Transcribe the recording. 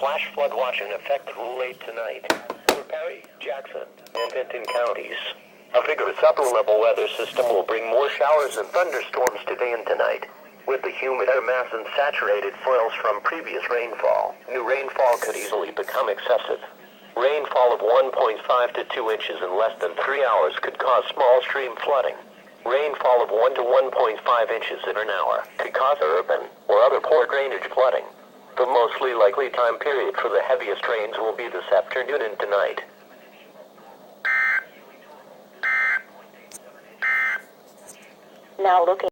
flash flood watch in effect through late tonight for Perry, Jackson, and Benton counties. A vigorous upper-level weather system will bring more showers and thunderstorms today and tonight. With the humid air mass and saturated soils from previous rainfall, new rainfall could easily become excessive. Rainfall of 1.5 to 2 inches in less than 3 hours could cause small stream flooding. Rainfall of 1 to 1.5 inches in an hour could cause urban or other poor drainage flooding. The mostly likely time period for the heaviest rains will be this afternoon and tonight. Now looking.